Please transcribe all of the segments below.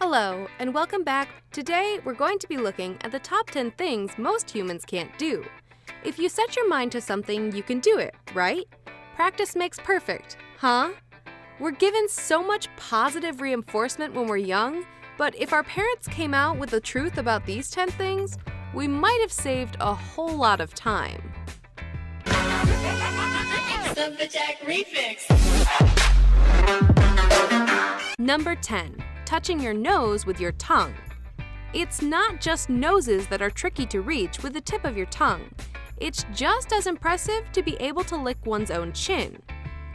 Hello, and welcome back. Today, we're going to be looking at the top 10 things most humans can't do. If you set your mind to something, you can do it, right? Practice makes perfect, huh? We're given so much positive reinforcement when we're young, but if our parents came out with the truth about these 10 things, we might have saved a whole lot of time. Number 10. Touching your nose with your tongue. It's not just noses that are tricky to reach with the tip of your tongue. It's just as impressive to be able to lick one's own chin.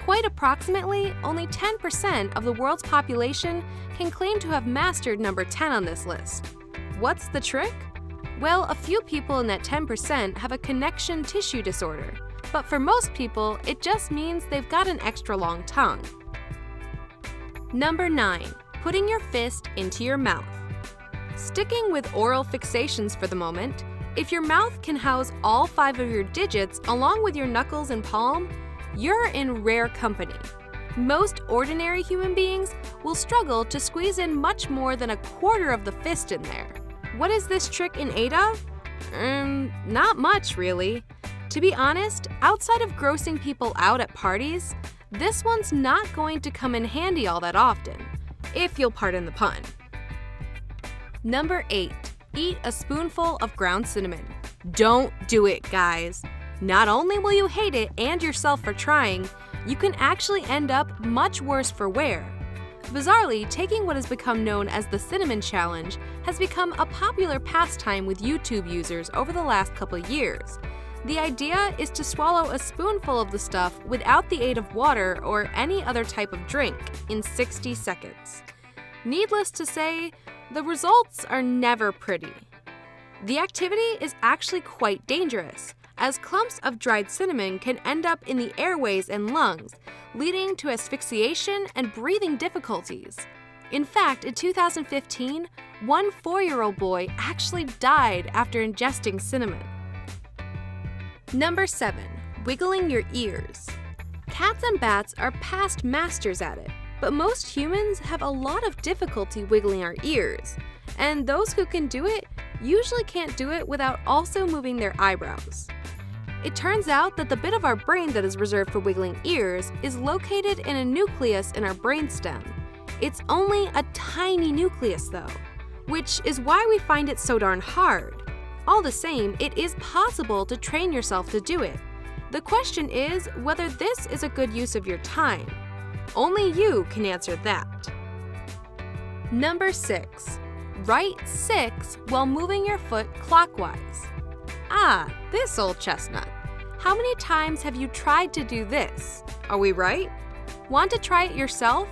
Quite approximately, only 10% of the world's population can claim to have mastered number 10 on this list. What's the trick? Well, a few people in that 10% have a connection tissue disorder, but for most people, it just means they've got an extra long tongue. Number 9. Putting your fist into your mouth. Sticking with oral fixations for the moment, if your mouth can house all 5 of your digits along with your knuckles and palm, you're in rare company. Most ordinary human beings will struggle to squeeze in much more than a quarter of the fist in there. What is this trick in aid of? Not much, really. To be honest, outside of grossing people out at parties, this one's not going to come in handy all that often, if you'll pardon the pun. Number 8. Eat a spoonful of ground cinnamon. Don't do it, guys. Not only will you hate it and yourself for trying, you can actually end up much worse for wear. Bizarrely, taking what has become known as the Cinnamon Challenge has become a popular pastime with YouTube users over the last couple years. The idea is to swallow a spoonful of the stuff without the aid of water or any other type of drink in 60 seconds. Needless to say, the results are never pretty. The activity is actually quite dangerous, as clumps of dried cinnamon can end up in the airways and lungs, leading to asphyxiation and breathing difficulties. In fact, in 2015, one 4-year-old boy actually died after ingesting cinnamon. Number 7. Wiggling your ears. Cats and bats are past masters at it, but most humans have a lot of difficulty wiggling our ears, and those who can do it usually can't do it without also moving their eyebrows. It turns out that the bit of our brain that is reserved for wiggling ears is located in a nucleus in our brainstem. It's only a tiny nucleus though, which is why we find it so darn hard. All the same, it is possible to train yourself to do it. The question is whether this is a good use of your time. Only you can answer that. Number 6. Write 6 while moving your foot clockwise. Ah, this old chestnut. How many times have you tried to do this? Are we right? Want to try it yourself?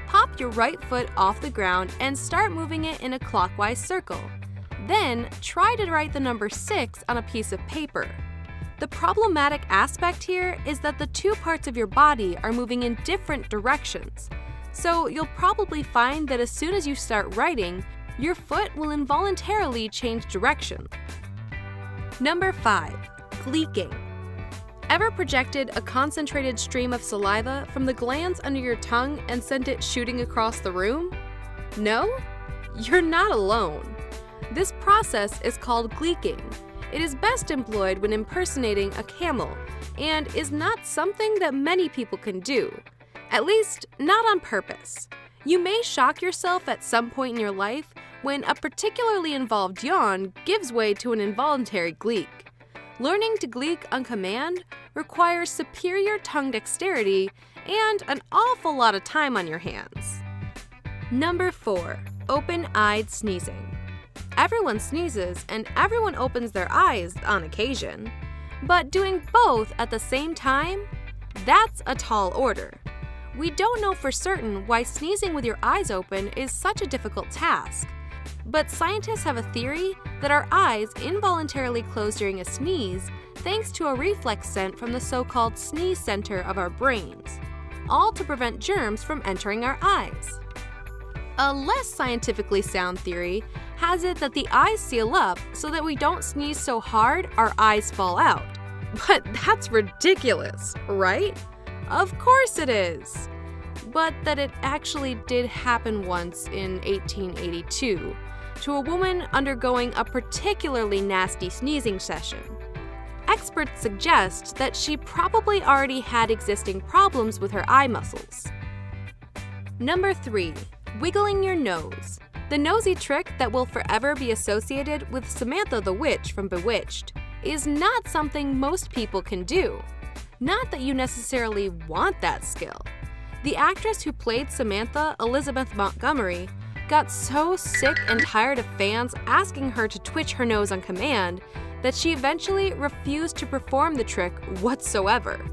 Pop your right foot off the ground and start moving it in a clockwise circle. Then, try to write the number 6 on a piece of paper. The problematic aspect here is that the two parts of your body are moving in different directions. So you'll probably find that as soon as you start writing, your foot will involuntarily change direction. Number 5. Gleeking. Ever projected a concentrated stream of saliva from the glands under your tongue and sent it shooting across the room? No? You're not alone. This process is called gleeking. It is best employed when impersonating a camel and is not something that many people can do, at least not on purpose. You may shock yourself at some point in your life when a particularly involved yawn gives way to an involuntary gleek. Learning to gleek on command requires superior tongue dexterity and an awful lot of time on your hands. Number 4. Open-eyed sneezing. Everyone sneezes and everyone opens their eyes on occasion. But doing both at the same time? That's a tall order. We don't know for certain why sneezing with your eyes open is such a difficult task. But scientists have a theory that our eyes involuntarily close during a sneeze thanks to a reflex sent from the so-called sneeze center of our brains, all to prevent germs from entering our eyes. A less scientifically sound theory has it that the eyes seal up so that we don't sneeze so hard our eyes fall out. But that's ridiculous, right? Of course it is. but that it actually did happen once in 1882 to a woman undergoing a particularly nasty sneezing session. Experts suggest that she probably already had existing problems with her eye muscles. Number 3. Wiggling your nose. The nosy trick that will forever be associated with Samantha the Witch from Bewitched is not something most people can do. Not that you necessarily want that skill. The actress who played Samantha, Elizabeth Montgomery, got so sick and tired of fans asking her to twitch her nose on command that she eventually refused to perform the trick whatsoever.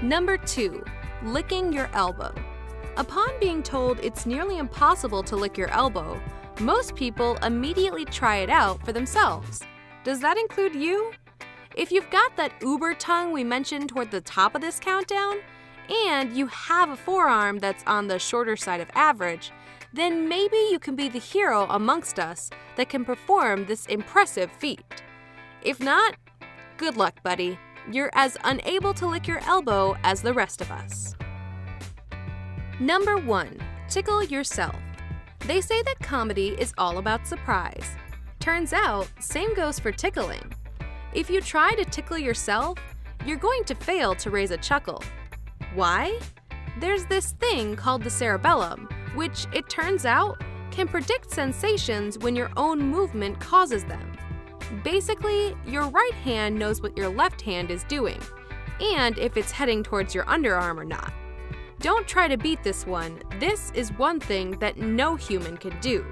Number 2. Licking your elbow. Upon being told it's nearly impossible to lick your elbow, most people immediately try it out for themselves. Does that include you? If you've got that uber tongue we mentioned toward the top of this countdown, and you have a forearm that's on the shorter side of average, then maybe you can be the hero amongst us that can perform this impressive feat. If not, good luck, buddy. You're as unable to lick your elbow as the rest of us. Number 1. Tickle yourself. They say that comedy is all about surprise. Turns out, same goes for tickling. If you try to tickle yourself, you're going to fail to raise a chuckle. Why? There's this thing called the cerebellum, which, it turns out, can predict sensations when your own movement causes them. Basically, your right hand knows what your left hand is doing, and if it's heading towards your underarm or not. Don't try to beat this one. This is one thing that no human can do.